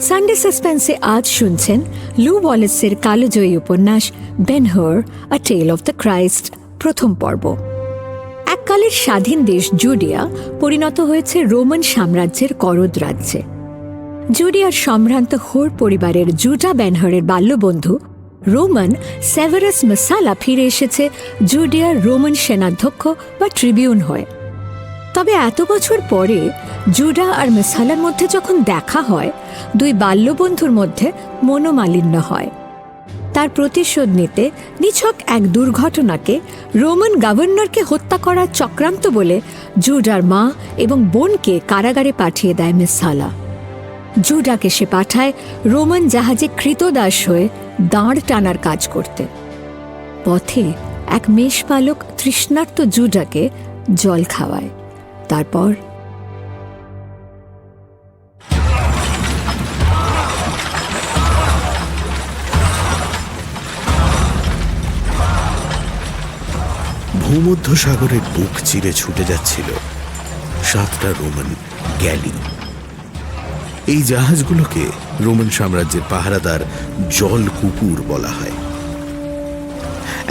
Sunday সাসপেন্সে আজ শুনছেন লু ওয়ালেসের কালোজয়ী উপন্যাস বেন-হুর আ টেল অফ দ্য ক্রাইস্ট প্রথম পর্ব। এককালের স্বাধীন দেশ জুডিয়া পরিণত হয়েছে রোমান সাম্রাজ্যের করদ রাজ্যে। জুডিয়ার সম্ভ্রান্ত হোর পরিবারের জুডা বেন-হুরের বাল্যবন্ধু রোমান সেভারাস মেসালা ফিরে এসেছে জুডিয়ার রোমান সেনাধ্যক্ষ বা ট্রিবিউন হয়ে। তবে এত বছর পরে জুডা আর মেসালার মধ্যে যখন দেখা হয়, দুই বাল্যবন্ধুর মধ্যে মনোমালিন্য হয়। তার প্রতিশোধ নিতে নিছক এক দুর্ঘটনাকে রোমান গভর্নরকে হত্যা করার চক্রান্ত বলে জুডার মা এবং বোনকে কারাগারে পাঠিয়ে দেয় মেসালা। জুডাকে সে পাঠায় রোমান জাহাজে কৃতদাস হয়ে দাঁড় টানার কাজ করতে। পথে এক মেষপালক তৃষ্ণার্ত জুডাকে জল খাওয়ায়। তারপর ভূমধ্য সাগরের বুক চিরে ছুটে যাচ্ছিল 7টা রোমান গ্যালি। এই জাহাজগুলোকে রোমান সাম্রাজ্যের পাহারাদার জল কুকুর বলা হয়।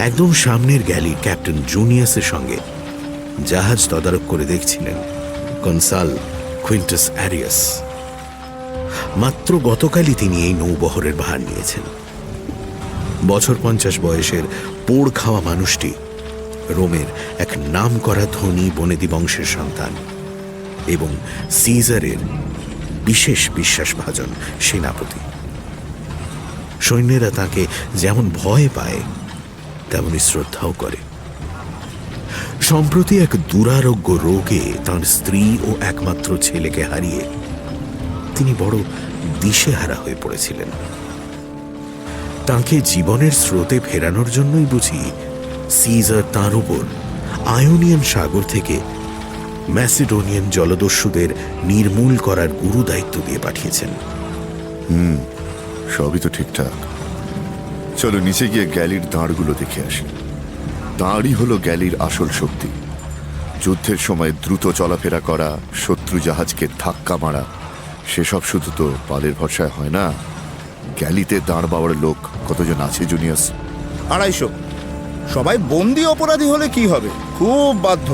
একদম সামনের গ্যালির ক্যাপ্টেন জুনিয়াসের সঙ্গে জাহাজ তদারক করে দেখছিলেন কনসাল কুইন্টাস অ্যারিয়াস। মাত্র গতকালই তিনি এই নৌবহরের ভার নিয়েছেন। বছর 50 বয়সের পোড় খাওয়া মানুষটি রোমের এক নামকরা ধনী বনেদি বংশের সন্তান এবং সিজারের বিশেষ বিশ্বাসভাজন সেনাপতি। সৈন্যেরা তাকে যেমন ভয় পায় তেমনি শ্রদ্ধাও করে। সম্প্রতি এক দুরারোগ্য রোগে তাঁর স্ত্রী ও একমাত্র ছেলেকে হারিয়ে তিনি বড় দিশেহারা হয়ে পড়েছিলেন। তাঁকে জীবনের স্রোতে ফেরানোর জন্যই বুঝি সিজার তাঁর উপর আয়োনিয়ান সাগর থেকে ম্যাসিডোনিয়ান জলদস্যুদের নির্মূল করার গুরু দায়িত্ব দিয়ে পাঠিয়েছেন। সবই তো ঠিকঠাক। চলো নিচে গিয়ে গ্যালির দাঁড়গুলো দেখে আসি। দাঁড়ই হলো গ্যালির আসল শক্তি। যুদ্ধের সময় দ্রুত চলাফেরা করা, শত্রু জাহাজকে ধাক্কা মারা, সেসব শুধু তো পালের ভরসায় হয় না। গ্যালিতে দাঁড় পাওয়ার লোক কতজন আছে জুনিয়াস? 250। সবাই বন্দি অপরাধী হলে কি হবে? খুব বাধ্য।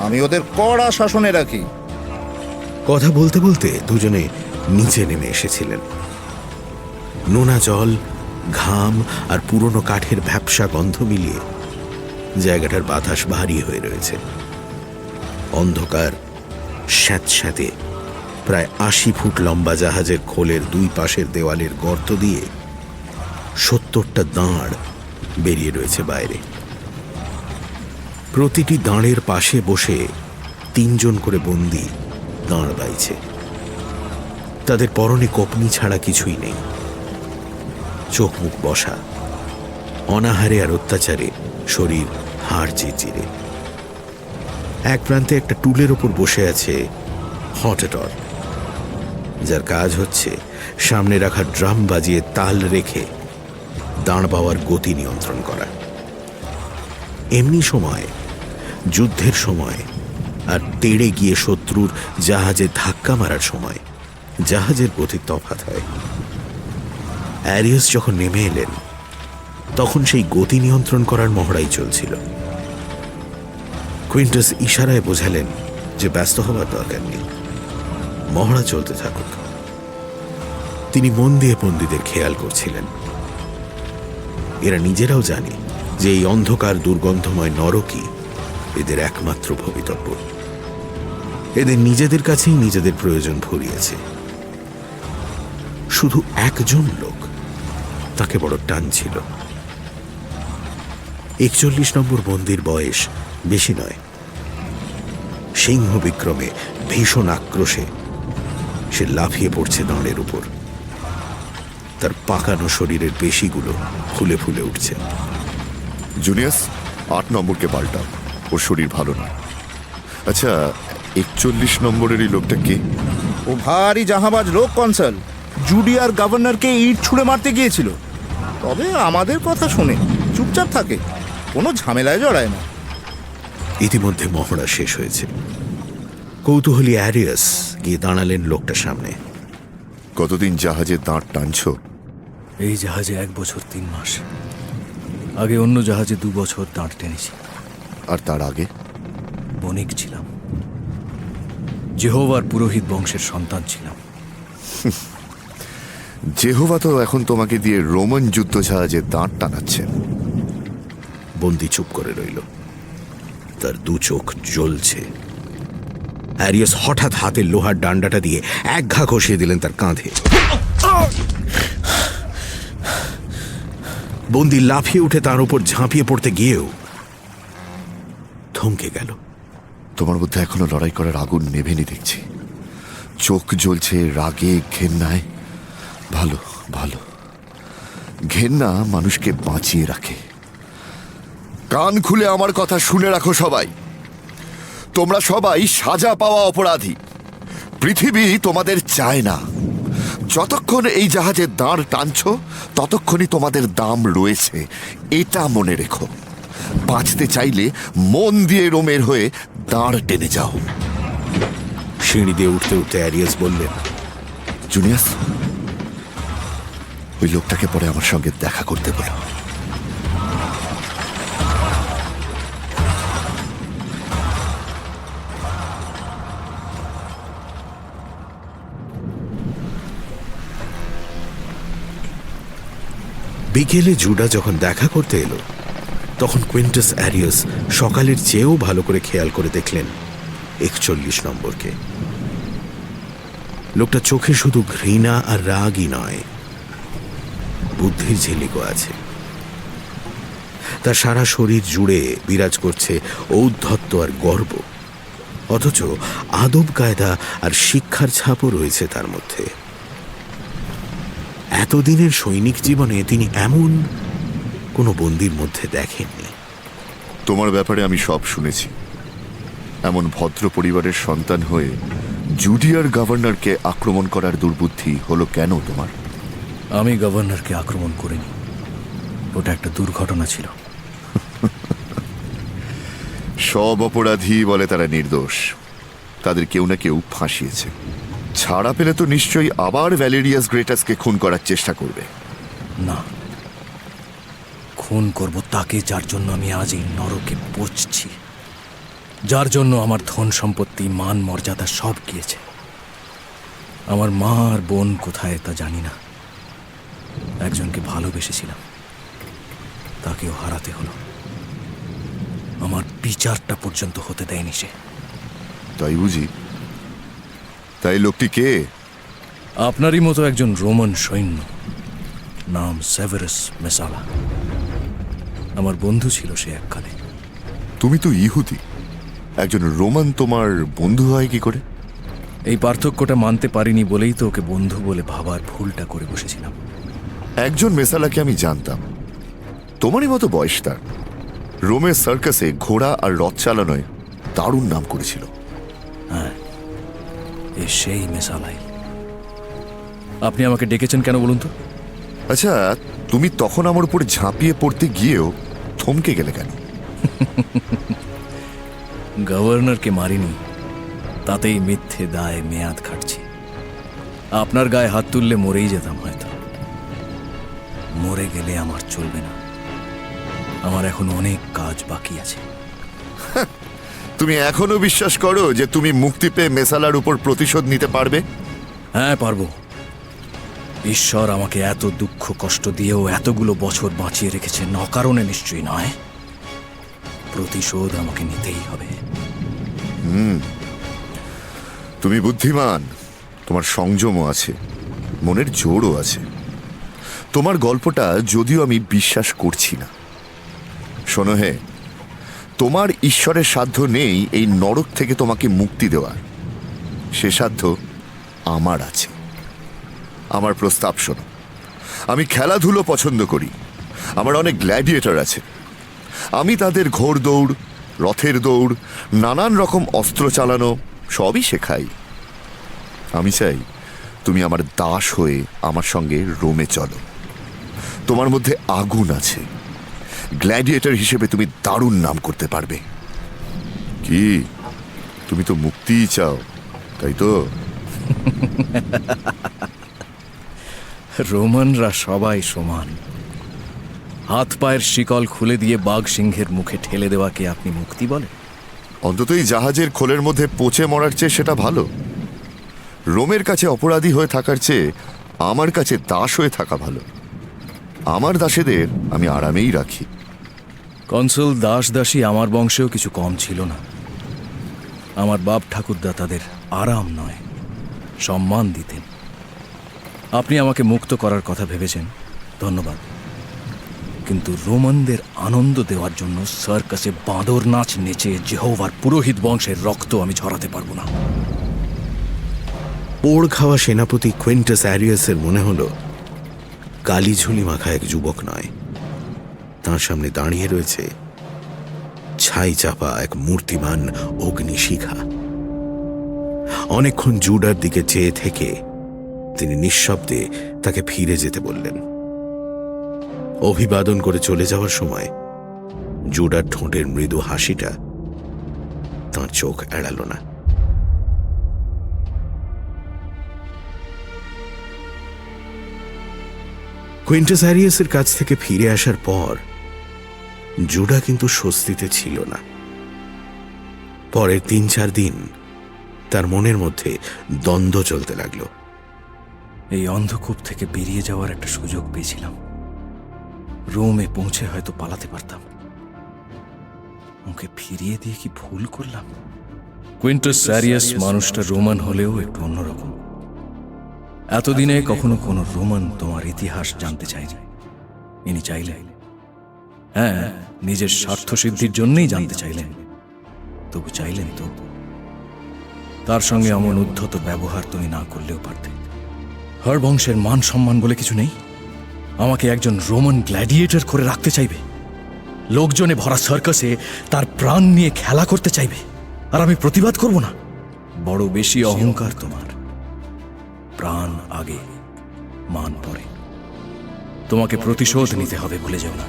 আমি ওদের কড়া শাসনে রাখি। কথা বলতে বলতে দুজনে নিচে নেমে এসেছিলেন। নোনা জল, ঘাম আর পুরনো কাঠের ভ্যাপসা গন্ধ মিলিয়ে জায়গাটার বাতাস ভারী হয়ে রয়েছে। অন্ধকার স্যাঁতস্যাঁতে প্রায় 80 ফুট লম্বা জাহাজের খোলের দুই পাশের দেওয়ালের গর্ত দিয়ে 70টা দাঁড় বেরিয়ে রয়েছে বাইরে। প্রতিটি দাঁড়ের পাশে বসে 3 জন করে বন্দী দাঁড় বাইছে। তাদের পরনে কপনি ছাড়া কিছুই নেই। চোখ মুখ বসা, অনাহারে আর অত্যাচারে শরীর হাড় চিরচিরে। এক প্রান্তে একটা টুলের ওপর বসে আছে হটেটর, যার কাজ হচ্ছে সামনে রাখা ড্রাম বাজিয়ে তাল রেখে দাঁড় পাওয়ার গতি নিয়ন্ত্রণ করা। এমনি সময়, যুদ্ধের সময় আর তেড়ে গিয়ে শত্রুর জাহাজে ধাক্কা মারার সময় জাহাজের গতির তফাৎ হয়। অ্যারিয়াস যখন নেমে এলেন তখন সেই গতি নিয়ন্ত্রণ করার মহড়াই চলছিল। কুইন্টাস ইশারায় বোঝালেন যে ব্যস্ত হবার দরকার নেই, মহড়া চলতে থাকুক। তিনি মন দিয়ে বন্দীদের খেয়াল করছিলেন। এরা নিজেরাও জানে যে এই অন্ধকার দুর্গন্ধময় নরকই এদের একমাত্র ভবিতব্য। এদের নিজেদের কাছেই নিজেদের প্রয়োজন ফুরিয়েছে। শুধু একজন লোক তাকে বড় টানছিল। 41 নম্বর বন্দির বয়স বেশি নয়। সিংহ বিক্রমে ভীষণ আক্রোশে সে লাফিয়ে পড়ছে দাঁড়ের উপর। তার পাকানো শরীরের পেশিগুলো ফুলে ফুলে উঠছে। জুনিয়াস, 8 নম্বরকে পাল্টাও, ওর শরীর ভালো না। আচ্ছা, 41 নম্বরের এই লোকটা কে? ও ভারী জাহাবাজ লোক কনসাল। জুডিয়ার গভর্নরকে ইট ছুঁড়ে মারতে গিয়েছিল। তবে আমাদের কথা শুনে চুপচাপ থাকে, কোনো ঝামেলায় জড়ায় না। ইতিমধ্যে মহড়া শেষ হয়েছে। কৌতূহলী অ্যারিয়াস গিয়ে দাঁড়ালেন লোকটার সামনে। কতদিন জাহাজে দাঁড় টানছো? এই জাহাজে 1 বছর 3 মাস। আগে অন্য জাহাজে 2 বছর দাঁড় টেনেছি। আর তার আগে? বণিক ছিলাম, জেহোভার পুরোহিত বংশের সন্তান ছিলাম। জেহোভা তো এখন তোমাকে দিয়ে রোমান যুদ্ধ জাহাজে দাঁড় টানাচ্ছেন। বন্দি চুপ করে রইল, তার 2 চোখ জ্বলছে। অ্যারিয়াস হঠাৎ হাতের লোহার ডান্ডাটা দিয়ে এক ঘা কষিয়ে দিলেন তার কাঁধে। বন্দি লাফিয়ে উঠে তার উপর ঝাঁপিয়ে পড়তে গিয়েও থমকে গেল। তোমার মধ্যে এখনো লড়াই করার আগুন নেভেনি দেখছি। চোখ জ্বলছে রাগে, ঘেন্নায়। ভালো ভালো, ঘেন্না মানুষকে বাঁচিয়ে রাখে। কান খুলে আমার কথা শুনে রাখো সবাই। তোমরা সবাই সাজা পাওয়া অপরাধী। পৃথিবী তোমাদের চায় না। যতক্ষণ এই জাহাজে দাঁড় টানছো ততক্ষণই তোমাদের দাম রয়েছে, এটা মনে রেখো। বাঁচতে চাইলে মন দিয়ে রোমের হয়ে দাঁড় টেনে যাও। সিঁড়ি দিয়ে উঠতে উঠতে অ্যারিয়াস বললেন, জুনিয়াস, ওই লোকটাকে পরে আমার সঙ্গে দেখা করতে বলো। বিকেলে জুডা যখন দেখা করতে এলো তখন কুইন্টাস অ্যারিয়াস সকালের চেয়েও ভালো করে খেয়াল করে দেখলেন 41 নম্বরকে। লোকটা চোখে শুধু ঘৃণা আর রাগই নয়, বুদ্ধির ঝিলিকও আছে। তার সারা শরীর জুড়ে বিরাজ করছে ঔদ্ধত্য আর গর্ব, অথচ আদব কায়দা আর শিক্ষার ছাপও রয়েছে তার মধ্যে। এতদিনের সৈনিক জীবনে তিনি এমন কোনো বন্দির মধ্যে দেখেননি। তোমার ব্যাপারে আমি সব শুনেছি। এমন ভদ্র পরিবারের সন্তান হয়ে জুডিয়ার গভর্নরকে আক্রমণ করার দুর্বুদ্ধি হলো কেন তোমার? আমি গভর্নরকে আক্রমণ করিনি, ওটা একটা দুর্ঘটনা ছিল। সব অপরাধী বলে তারা নির্দোষ, তাদের কেউ না কেউ ফাঁসিয়েছে। ছাড়া পেলে তো নিশ্চয়ই আবার ভ্যালেরিয়াস গ্রেটাসকে খুন করার চেষ্টা করবে। না, খুন করব তাকে যার জন্য আমি আজ এই নরকে পচছি, যার জন্য আমার ধন সম্পত্তি মান মর্যাদা সব গিয়েছে। আমার মা আর বোন কোথায় তা জানি না। একজনকে ভালোবেসেছিলাম, তাকেও হারাতে হলো। আমার বিচারটা পর্যন্ত হতে দেয়নি সে। তাই বুঝি? তাই লোকটি কে? আপনারই মতো একজন রোমান সৈন্য, নাম সেভারাস মেসালা। আমার বন্ধু ছিল সে এককালে। তুমি তো ইহুদি, একজন রোমান তোমার বন্ধু হয় কি করে? এই পার্থক্যটা মানতে পারিনি বলেই তো ওকে বন্ধু বলে ভাবার ভুলটা করে বসেছিলাম। একজন মেসালাকে আমি জানতাম, তোমারই মতো বয়স তার। রোমের সার্কাসে ঘোড়া আর রথ চালানোয় দারুণ নাম করেছিল। হ্যাঁ, এ সেই মেসালাই। আপনি আমাকে ডেকেছেন কেন বলুন তো? আচ্ছা, তুমি তখন আমার উপরে ঝাঁপিয়ে পড়তে গিয়েও থমকে গেলে কেন? গভর্নরকে মারিনি, তাতেই মিথ্যে দায়ে মেয়াদ খাটছি। আপনার গায়ে হাত তুললে মরেই যেতাম হয়তো। মরে গেলে আমার চলবে না, আমার এখন অনেক কাজ বাকি আছে। তুমি এখনো বিশ্বাস করো যে তুমি মুক্তি পেয়ে মেসালার উপর প্রতিশোধ নিতে পারবে? হ্যাঁ, পারবো। ঈশ্বর আমাকে এত দুঃখ কষ্ট দিয়েও এতগুলো বছর বাঁচিয়ে রেখেছেন অকারণে নিশ্চয়ই নয়। প্রতিশোধ আমাকে নিতেই হবে। তুমি বুদ্ধিমান, তোমার সংযমও আছে, মনের জোরও আছে। তোমার গল্পটা যদিও আমি বিশ্বাস করছি না। শোনো হে, তোমার ঈশ্বরের সাধ্য নেই এই নরক থেকে তোমাকে মুক্তি দেওয়ার। সে সাধ্য আমার আছে। আমার প্রস্তাব শোনো। আমি খেলাধুলো পছন্দ করি, আমার অনেক গ্ল্যাডিয়েটর আছে। আমি তাদের ঘোড় দৌড়, রথের দৌড়, নানান রকম অস্ত্র চালানো সবই শেখাই। আমি চাই তুমি আমার দাস হয়ে আমার সঙ্গে রোমে চলো। তোমার মধ্যে আগুন আছে, গ্ল্যাডিয়েটর হিসেবে তুমি দারুণ নাম করতে পারবে। কি, তুমি তো মুক্তিই চাও, তাই তো? রোমানরা সবাই সমান। হাত পায়ের শিকল খুলে দিয়ে বাঘ সিংহের মুখে ঠেলে দেওয়াকে আপনি মুক্তি বলেন? অন্তত এই জাহাজের খোলের মধ্যে পচে মরার চেয়ে সেটা ভালো। রোমের কাছে অপরাধী হয়ে থাকার চেয়ে আমার কাছে দাস হয়ে থাকা ভালো। আমার দাসেদের আমি আরামেই রাখি। কনসুল, দাস দাসী আমার বংশেও কিছু কম ছিল না। আমার বাপ ঠাকুরদা তাদের আরাম নয়, সম্মান দিতেন। আপনি আমাকে মুক্ত করার কথা ভেবেছেন, ধন্যবাদ। কিন্তু রোমানদের আনন্দ দেওয়ার জন্য সার্কাসে বাঁদর নাচ নেচে জেহোভার পুরোহিত বংশের রক্ত আমি ঝরাতে পারবো না। পোড় খাওয়া সেনাপতি কুইন্টাস অ্যারিয়াসের মনে হলো কালি ঝুলি মাখা এক যুবক নয়, তার সামনে দাঁড়িয়ে রয়েছে ছাই চাপা এক মূর্তিমান অগ্নিশিখা। অনেকক্ষণ জুডার দিকে চেয়ে থেকে তিনি নিঃশব্দে তাকে ফিরে যেতে বললেন। অভিবাদন করে চলে যাওয়ার সময় জুডার ঠোঁটের মৃদু হাসিটা তাঁর চোখ এড়াল না। কুইন্টাস অ্যারিয়াসের কাছ থেকে ফিরে আসার পর জুডা কিন্তু স্বস্তিতে ছিল না। পরের ৩-৪ দিন তার মনের মধ্যে দ্বন্দ্ব চলতে লাগলো। এই অন্ধকূপ থেকে বেরিয়ে যাওয়ার একটা সুযোগ পেয়েছিলাম। রোমে পৌঁছে হয়তো পালাতে পারতাম। ওকে ফিরিয়ে দিয়ে কি ভুল করলাম? কুইন্টাস অ্যারিয়াস মানুষটা রোমান হলেও একটু অন্যরকম। এতদিনে কখনো কোনো রোমান তোমার ইতিহাস জানতে চায়নি। ইনি চাইলেন, হ্যাঁ, নিজের স্বার্থ সিদ্ধির জন্যই জানতে চাইলেন। তবু চাইলেন তো। তার সঙ্গে এমন উদ্ধত ব্যবহার তুমি না করলেও পারতে। হার বংশের মান সম্মান বলে কিছু নেই? আমাকে একজন রোমান গ্ল্যাডিয়েটর করে রাখতে চাইবে? লোকজনে ভরা সার্কাসে তার প্রাণ নিয়ে খেলা করতে চাইবে, আর আমি প্রতিবাদ করব না? বড় বেশি অহংকার তোমার। প্রাণ আগে, মান পরে। তোমাকে প্রতিশোধ নিতে হবে, ভুলে যাও না।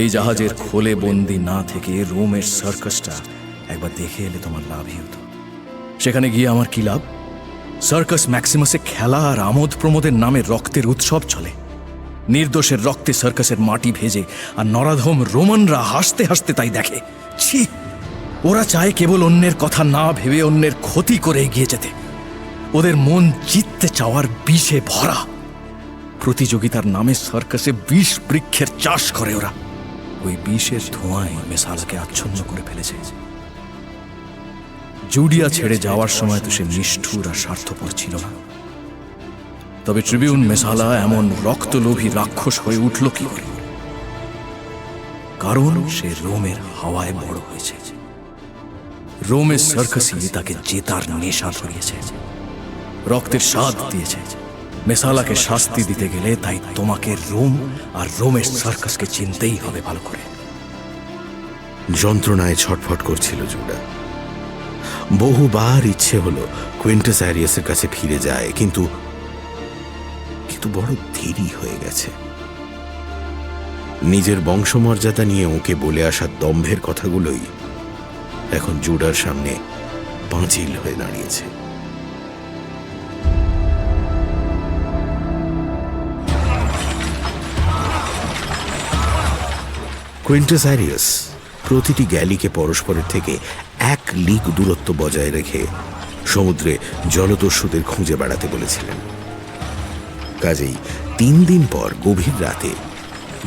এই জাহাজের খোলে বন্দি না থেকে রোমের সার্কাসটা একবার দেখে এলে তোমার লাভই হতো। সেখানে গিয়ে আমার কি লাভ? সার্কাস ম্যাক্সিমাসে খেলা আর আমোদ প্রমোদের নামে রক্তের উৎসব চলে। নির্দোষের রক্তে সার্কাসের মাটি ভেজে আর নরাধম রোমানরা হাসতে হাসতে তাই দেখে। ছি! ওরা চায় কেবল অন্যের কথা না ভেবে অন্যের ক্ষতি করে এগিয়ে যেতে। ওদের মন জিততে চাওয়ার বিষে ভরা। প্রতিযোগিতার নামে সার্কাসে বিষ বৃক্ষের চাষ করে ওরা। ওই বিষের ধোঁয়ায় মেসালাকে আচ্ছন্ন করে ফেলেছে। জুডিয়া ছেড়ে যাওয়ার সময় তো সে নিষ্ঠুর আর স্বার্থপর ছিল না। তবে ট্রিবিউন মেসালা এমন রক্তলোভী রাক্ষস হয়ে উঠল কি করে? কারণ সে রোমের হাওয়ায় বড় হয়েছে। রোমের সার্কাসই তাকে জেতার নেশা ধরিয়েছে, রক্তের স্বাদ দিয়েছে। মেসালাকে শাস্তি দিতে গেলে তাই তোমাকে রোম আর রোমের সার্কাসকে চিনতেই হবে ভালো করে। যন্ত্রণায় ছটফট করছিল জুডা। বহুবার ইচ্ছে হলো কুইন্টাস অ্যারিয়াসের কাছে ফিরে যায়, কিন্তু বড় দেরি হয়ে গেছে। নিজের বংশমর্যাদা নিয়ে ওকে বলে আসা দম্ভের কথাগুলোই এখন জুডার সামনে পাঁচিল হয়ে দাঁড়িয়েছে। কুইন্টাস অ্যারিয়াস প্রতিটি গ্যালিকে পরস্পরের থেকে 1 লিগ দূরত্ব বজায় রেখে সমুদ্রে জলদস্যুদের খুঁজে বেড়াতে বলেছিলেন। কাজেই 3 দিন পর গভীর রাতে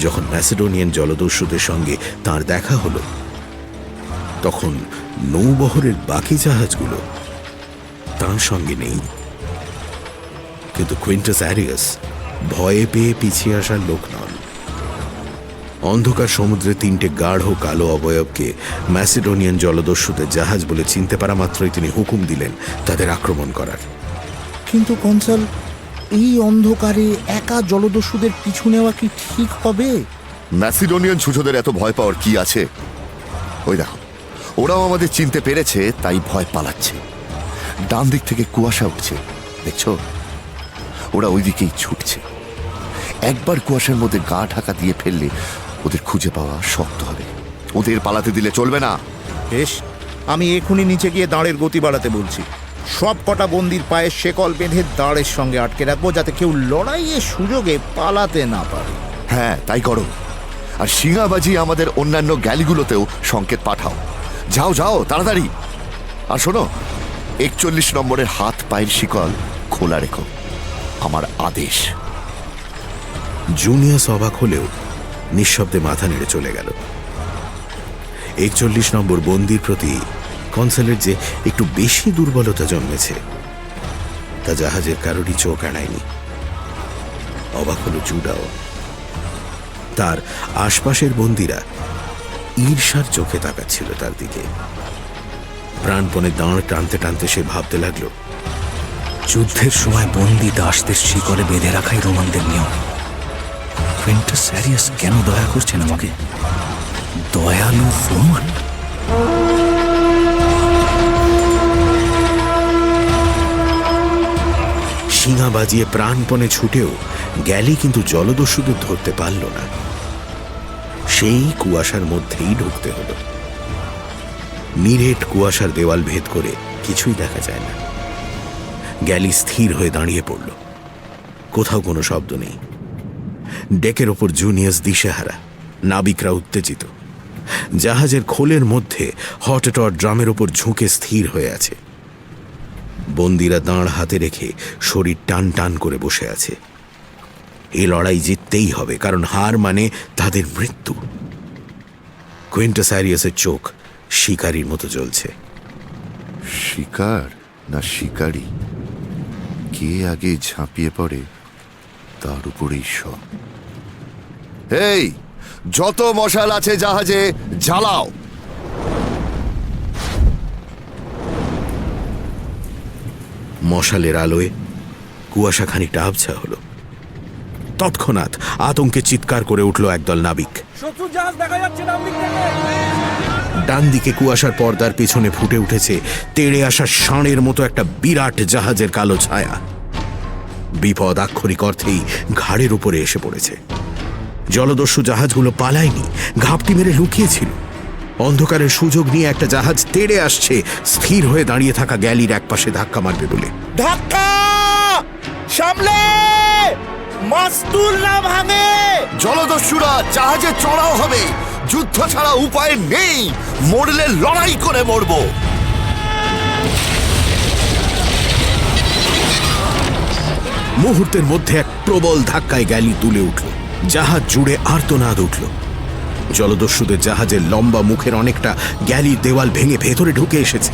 যখন ম্যাসেডোনিয়ান জলদস্যুদের সঙ্গে তার দেখা হলো, তখন নৌবহরের বাকি জাহাজগুলো তার সঙ্গে নেই। কিন্তু কুইন্টাস অ্যারিয়াস ভয়ে পেয়ে পিছিয়ে আসার লোক নন। অন্ধকার সমুদ্রে 3টে গাঢ় কালো অবয়বকে ম্যাসেডোনিয়ান জলদস্যুদের জাহাজ বলে চিনতে পারা মাত্রই তিনি হুকুম দিলেন তাদের আক্রমণ করার। কিন্তু কনসাল, এই অন্ধকারে একা জলদস্যুদের পিছু নেওয়া কি ঠিক হবে? ম্যাসিডোনিয়ান ছুঁচোদের এত ভয় পাওয়ার কি আছে? ওই দেখো, ওরাও আমাদের চিনতে পেরেছে, তাই ভয় পালাচ্ছে। ডান দিক থেকে কুয়াশা উঠছে, দেখছো? ওরা ওই দিকেই ছুটছে। একবার কুয়াশার মধ্যে গা ঢাকা দিয়ে ফেললে ওদের খুঁজে পাওয়া শক্ত হবে। ওদের পালাতে দিলে চলবে না। বেশ, আমি এখনই নিচে গিয়ে দাঁড়ের গতি বাড়াতে বলছি। সব কটা বন্দির পায়ে শেকল বেঁধে দাঁড়ের সঙ্গে আটকে রাখবো, যাতে কেউ লড়াইয়ের সুযোগে পালাতে না পারে। হ্যাঁ, তাই করো। আর শিঙাবাজি আমাদের অন্যান্য গ্যালিগুলোতেও সংকেত পাঠাও। যাও যাও, তাড়াতাড়ি। আর শোনো, 41 নম্বরের হাত পায়ের শিকল খোলা রেখো, আমার আদেশ। জুনিয়াস অবাক হলেও নিঃশব্দে মাথা নেড়ে চলে গেল। 41 নম্বর বন্দির প্রতি কনসালের যে একটু বেশি দুর্বলতা জন্মেছে তা জাহাজের কারোরই চোখ এড়ায়নি। অবাক হলো জুডাও। তার আশপাশের বন্দিরা ঈর্ষার চোখে তাকাচ্ছিল তার দিকে। প্রাণপণে দাঁড় টানতে টানতে সে ভাবতে লাগলো, যুদ্ধের সময় বন্দি দাসদের শিকলে বেঁধে রাখাই রোমানদের নিয়ম। কুইন্টাস স্যারিয়াস কেন দয়া করছেন আমাকে? দয়ালু রোমান। শিঙা বাজিয়ে প্রাণপণে ছুটেও গ্যালি কিন্তু জলদস্যুদের ধরতে পারল না। সেই কুয়াশার মধ্যেই ঢুকতে হলো। নিরেট কুয়াশার দেওয়াল ভেদ করে কিছুই দেখা যায় না। গ্যালি স্থির হয়ে দাঁড়িয়ে পড়ল। কোথাও কোনো শব্দ নেই। ডেকের ওপর জুনিয়াস দিশেহারা, নাবিকরা উত্তেজিত। জাহাজের খোলের মধ্যে হটটর ড্রামের ওপর ঝুঁকে স্থির হয়ে আছে। বন্দিরা দাঁড় হাতে রেখে শরীর টান টান করে বসে আছে। এই লড়াই জিততেই হবে, কারণ হার মানে তাদের মৃত্যু। কুইন্টাস স্যারিয়াসের চোখ শিকারীর মতো জ্বলছে। শিকার না শিকারী, কে আগে ঝাঁপিয়ে পড়ে তার উপরেই সব। এই, যত মশাল আছে জাহাজে জ্বালাও। মশালের আলোয় কুয়াশা খানিকটা আবছা হলো। তৎক্ষণাৎ আতঙ্কে চিৎকার করে উঠল একদল নাবিক। ডান দিকে কুয়াশার পর্দার পিছনে ফুটে উঠেছে তেড়ে আসা ষাঁড়ের মতো একটা বিরাট জাহাজের কালো ছায়া। বিপদ আক্ষরিক অর্থেই ঘাড়ের উপরে এসে পড়েছে। জলদস্যু জাহাজগুলো পালায়নি, ঘাপটি মেরে লুকিয়েছিল। অন্ধকারের সুযোগ নিয়ে একটা জাহাজ তেড়ে আসছে, স্থির হয়ে দাঁড়িয়ে থাকা গ্যালির একপাশে ধাক্কা মারবে বলে। ধাক্কা! সামলে! মাস্তুল না ভাঙে! জলদস্যুরা জাহাজে চড়াও হবে। যুদ্ধ ছাড়া উপায় নেই, মরলে লড়াই করে মরব। মুহূর্তের মধ্যে এক প্রবল ধাক্কায় গ্যালি তুলে উঠল। জাহাজ জুড়ে আর্তনাদ উঠল। জলদস্যুদের জাহাজের লম্বা মুখের অনেকটা গ্যালির দেওয়াল ভেঙে ভেতরে ঢুকে এসেছে।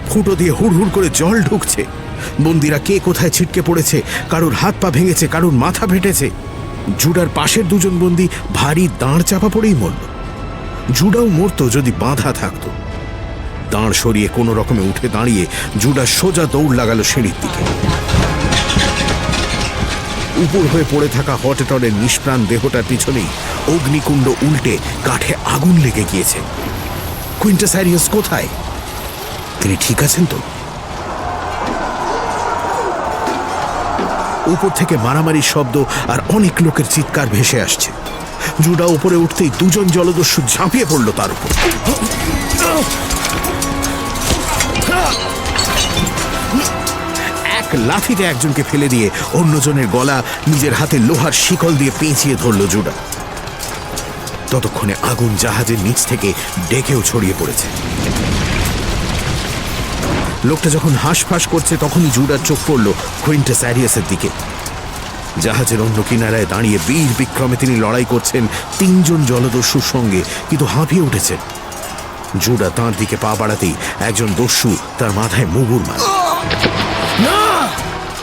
ফুটো দিয়ে হুড়হুড় করে জল ঢুকছে। বন্দিরা কে কোথায় ছিটকে পড়েছে, কারুর হাত পা ভেঙেছে, কারুর মাথা ফেটেছে। জুডার পাশের দুজন বন্দি ভারী দাঁড় চাপা পড়েই মরল। জুডাও মরত যদি বাঁধা থাকতো। দাঁড় সরিয়ে কোনো রকমে উঠে দাঁড়িয়ে জুডা সোজা দৌড় লাগালো সিঁড়ির দিকে। উপর হয়ে পড়ে থাকা হটটরের নিষ্প্রাণ দেহটার পিছনেই অগ্নিকুণ্ড উল্টে কাঠে আগুন লেগে গিয়েছে। কুইন্টাস স্যারিয়াস কোথায়? তিনি ঠিক আছেন তো? উপর থেকে মারামারির শব্দ আর অনেক লোকের চিৎকার ভেসে আসছে। জুডা উপরে উঠতেই দুজন জলদস্যু ঝাঁপিয়ে পড়ল তার উপর। এক লাথিতে একজনকে ফেলে দিয়ে অন্যজনের গলা নিজের হাতে লোহার শিকল দিয়ে পেঁচিয়ে ধরল জুডা। ততক্ষণে আগুন জাহাজের নিচ থেকে ডেকেও ছড়িয়ে পড়েছে। লোকটা যখন হাঁসফাঁস করছে তখনই জুডার চোখ পড়ল কুইন্টাস স্যারিয়াসের দিকে। জাহাজের অন্য কিনারায় দাঁড়িয়ে বীর বিক্রমে তিনি লড়াই করছেন 3 জন জলদস্যুর সঙ্গে, কিন্তু হাঁপিয়ে উঠেছেন। জুডা তাঁর দিকে পা বাড়াতেই একজন দস্যু তার মাথায় মুগুর মারল।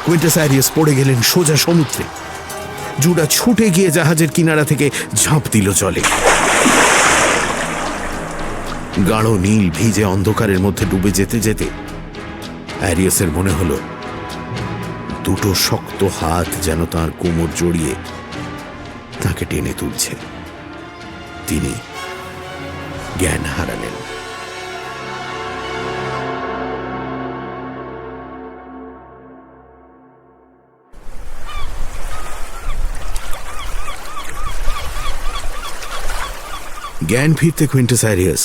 কুইন্টাস স্যারিয়াস পড়ে গেলেন সোজা সমুদ্রে। জুডা ছুটে গিয়ে জাহাজের কিনারা থেকে ঝাঁপ দিল জলে। গাঢ় নীল ভিজে অন্ধকারের মধ্যে ডুবে যেতে যেতে অ্যারিয়াসের মনে হলো দুটো শক্ত হাত যেন তার কোমর জড়িয়ে তাকে টেনে তুলছে। তিনি জ্ঞান হারালেন। জ্ঞান ফিরতে কুইন্টাস স্যারিয়াস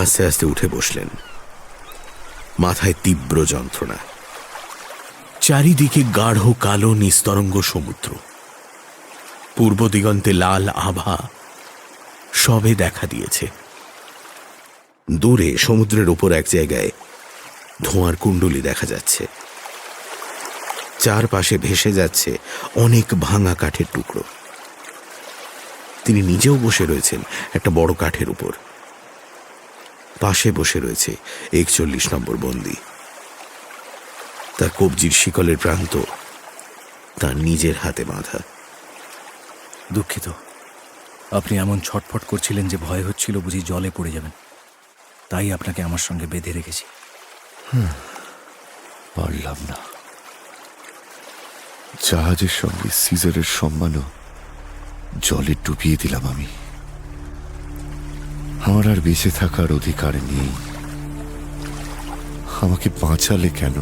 আস্তে আস্তে উঠে বসলেন। মাথায় তীব্র যন্ত্রণা। চারিদিকে গাঢ় কালো নিস্তরঙ্গ সমুদ্র, পূর্ব দিগন্তে লাল আভা সবে দেখা দিয়েছে। দূরে সমুদ্রের উপর এক জায়গায় ধোঁয়ার কুণ্ডলী দেখা যাচ্ছে। চারপাশে ভেসে যাচ্ছে অনেক ভাঙা কাঠের টুকরো। তিনি নিজেও বসে রয়েছেন একটা বড় কাঠের উপর। পাশে বসে রয়েছে 41 নম্বর বন্দী। তার কবজির শিকলের প্রান্ত তার নিজের হাতে বাঁধা। দুঃখিত, আপনি এমন ছটফট করছিলেন যে ভয় হচ্ছিল বুঝি জলে পড়ে যাবেন, তাই আপনাকে আমার সঙ্গে বেঁধে রেখেছি। পারলাম না। জাহাজের সঙ্গে সিজারের সম্মানও জলে ডুবিয়ে দিলাম আমি। আমার আর বেঁচে থাকার অধিকার নেই। আমাকে বাঁচালে কেন?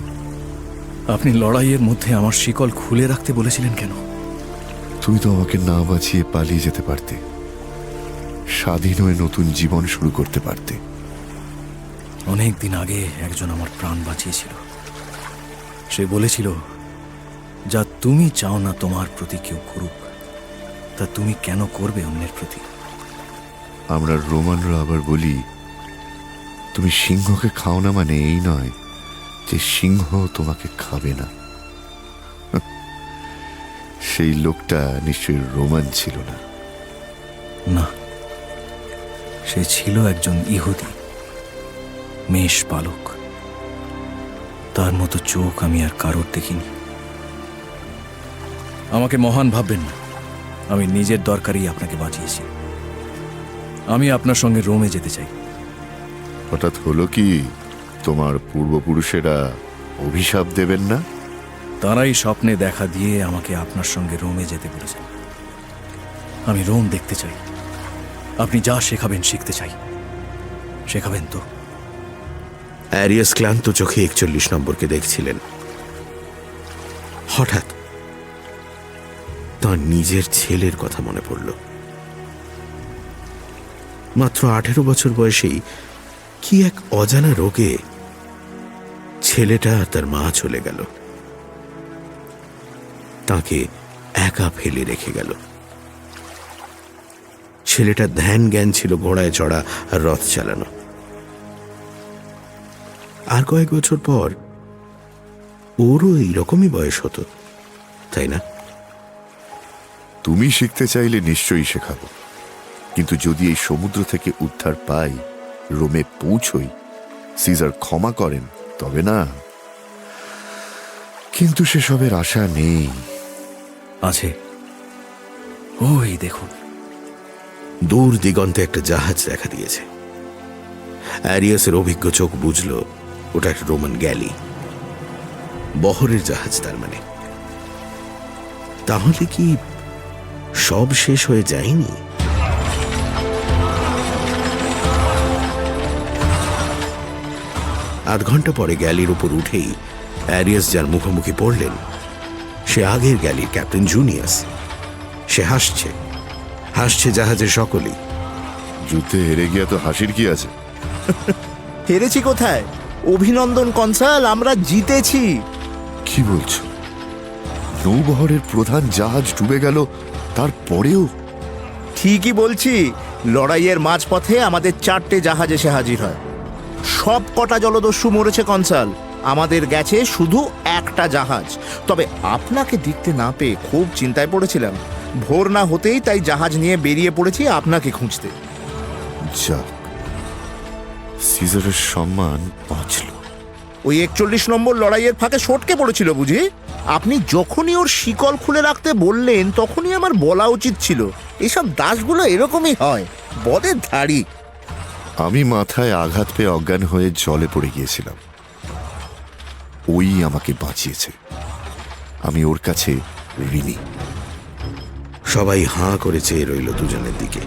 আপনি লড়াইয়ের মধ্যে আমার শিকল খুলে রাখতে বলেছিলেন কেন? তুমি তো আমাকে না বাঁচিয়ে পালিয়ে যেতে পারতে, স্বাধীন হয়ে নতুন জীবন শুরু করতে পারতে। অনেক দিন আগে একজন আমার প্রাণ বাঁচিয়েছিল। সে বলেছিল, যা তুমি চাও না তোমার প্রতি কেউ করুক, তা তুমি কেন করবে অন্যের প্রতি? আমরা রোমানরা আবার বলি, তুমি সিংহকে খাও না মানে এই নয় যে সিংহ তোমাকে খাবে না। সেই লোকটা নিশ্চয়ই রোমান ছিল না। না, সে ছিল একজন ইহুদি, মেষ পালক। তার মতো চোখ আমি আর কারোর দেখিনি। আমাকে মহান ভাববেন না, আমি নিজের দরকারেই আপনাকে বাঁচিয়েছি। আমি আপনার সঙ্গে রোমে যেতে চাই। হঠাৎ হলো কি? তোমার পূর্বপুরুষেরা অভিশাপ দেবেন না? তারাই স্বপ্নে দেখা দিয়ে আমাকে আপনার সঙ্গে রোমে যেতে বলেছেন। আমি রোম দেখতে চাই। আপনি যা শেখাবেন শিখতে চাই। শেখাবেন তো? অ্যারিয়াস ক্লান্ত চোখে 41 নম্বরকে দেখছিলেন। হঠাৎ তার নিজের ছেলের কথা মনে পড়ল। মাত্র 18 বছর বয়সেই কি এক অজানা রোগে ছেলেটা আর তার মা চলে গেল, তাকে একা ফেলে রেখে গেল। ছেলেটা ধ্যান জ্ঞান ছিল ঘোড়ায় চড়া আর রথ চালানো। আর কয়েক বছর পর ওরও এইরকমই বয়স হতো, তাই না? তুমি শিখতে চাইলে নিশ্চয়ই শেখাবো, কিন্তু যদি এই সমুদ্র থেকে উদ্ধার পাই, রোমে পৌঁছই, সিজার ক্ষমা করেন, তবে না। কিন্তু সেসবের আশা নেই। আছে, ওই দেখুন। দূর দিগন্তে একটা জাহাজ দেখা দিয়েছে। অ্যারিয়াসের অভিজ্ঞ চোখ বুঝল ওটা একটা রোমান গ্যালি, বহরের জাহাজ। তার মানে তাহলে কি সব শেষ হয়ে যায়নি? আধ ঘন্টা পরে গ্যালির উপর উঠেই অ্যারিয়াস যার মুখোমুখি পড়লেন সে আগের গ্যালির ক্যাপ্টেন জুনিয়াস। সে হাসছে, হাসছে জাহাজের সকলেই। যুদ্ধে হেরে গিয়া তো হাসির কি আছে? হেরেছি কোথায়? অভিনন্দন কনসাল, আমরা জিতেছি। কি বলছো? নৌবহরের প্রধান জাহাজ ডুবে গেল, তারপরেও? ঠিকই বলছি। লড়াইয়ের মাঝপথে আমাদের 4টে জাহাজ এসে হাজির হয়। সব কটা জলদস্যু মরেছে কনসাল, আমাদের গেছে শুধু একটা জাহাজ। তবে আপনাকে দেখতে না পেয়ে খুব চিন্তায় পড়েছিলাম। ভোর না হতেই তাই জাহাজ নিয়ে বেরিয়ে পড়েছি আপনাকে খুঁজতে। যাক, সিজারের সম্মান বাঁচল। ওই 41 নম্বর লড়াইয়ের ফাঁকে সটকে পড়েছিল বুঝি? আপনি যখনই ওর শিকল খুলে রাখতে বললেন তখনই আমার বলা উচিত ছিল। এইসব দাসগুলো এরকমই হয়, বদের ধাড়ি। আমি মাথায় আঘাত পেয়ে অজ্ঞান হয়ে জলে পড়ে গিয়েছিলাম। ওই আমাকে বাঁচিয়েছে। আমি ওর কাছে ঋণী। সবাই হাঁ করে চেয়ে রইল দুজনের দিকে।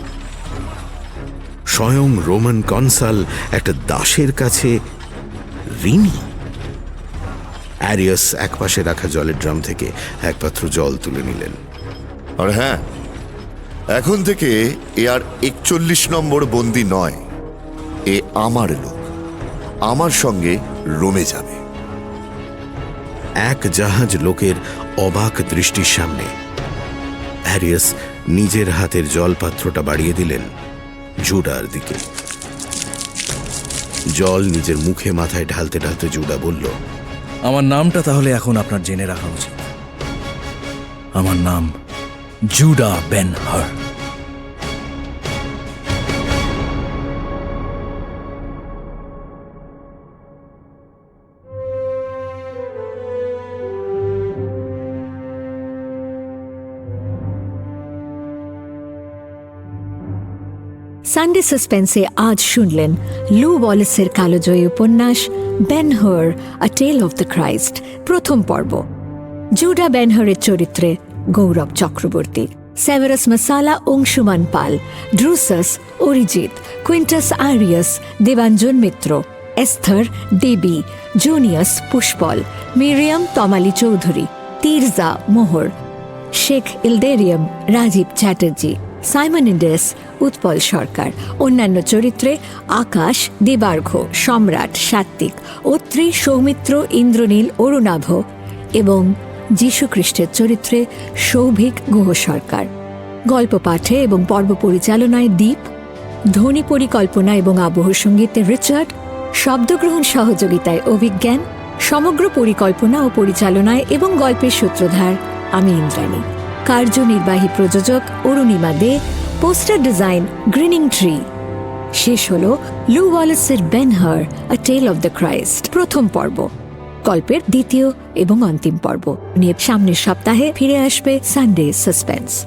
স্বয়ং রোমান কনসাল একটা দাসের কাছে ঋণী? অ্যারিয়াস একপাশে রাখা জলের ড্রাম থেকে এক পাত্র জল তুলে নিলেন। আর হ্যাঁ, এখন থেকে এ আর 41 নম্বর বন্দী নয়, এ আমার লোক। আমার সঙ্গে রোমে যাবে। এক জাহাজ লোকের অবাক দৃষ্টির সামনে অ্যারিয়াস নিজের হাতের জলপাত্রটা বাড়িয়ে দিলেন জুডার দিকে। জল নিজের মুখে মাথায় ঢালতে ঢালতে জুডা বলল, আমার নামটা তাহলে এখন আপনার জেনে রাখা উচিত। আমার নাম জুডা বেন-হার। সানডে সাসপেন্সে আজ শুনলেন লু ওয়ালেসের কালোজয়ী উপন্যাস বেন-হার আ টেল অফ দ্য ক্রাইস্ট প্রথম পর্ব। জুডা বেন-হারের চরিত্রে গৌরব চক্রবর্তী, সেভারাস মাসালা অংশুমান পাল, ড্রুসাস অরিজিৎ, কুইন্টাস আরিয়াস দেবাঞ্জন মিত্র, এস্থর দেবী, জুনিয়াস পুষ্পল, মিরিয়াম তমালি চৌধুরী, তিরজা মোহর, শেখ ইলদেরিয়াম রাজীব চ্যাটার্জি, সাইমন ইন্ডেস উৎপল সরকার। অন্যান্য চরিত্রে আকাশ দেবার্ঘ, সম্রাট সাত্ত্বিক, অত্রি সৌমিত্র ইন্দ্রনীল অরুণাভ এবং যীশুখ্রিস্টের চরিত্রে সৌভিক গুহ সরকার। গল্প পাঠে এবং পর্ব পরিচালনায় দীপ, ধ্বনি পরিকল্পনা এবং আবহ সঙ্গীতে রিচার্ড, শব্দগ্রহণ সহযোগিতায় অভিজ্ঞান, সমগ্র পরিকল্পনা ও পরিচালনায় এবং গল্পের সূত্রধার আমি ইন্দ্রাণী। কার্যনির্বাহী প্রযোজক অরুণিমা দে, পোস্টার ডিজাইন গ্রিনিং ট্রি। শেষ হল লু ওয়ালেসের বেন-হার আ টেল অফ দ্য ক্রাইস্ট প্রথম পর্ব। গল্পের দ্বিতীয় এবং অন্তিম পর্ব নিয়ে সামনের সপ্তাহে ফিরে আসবে সানডে সাসপেন্স।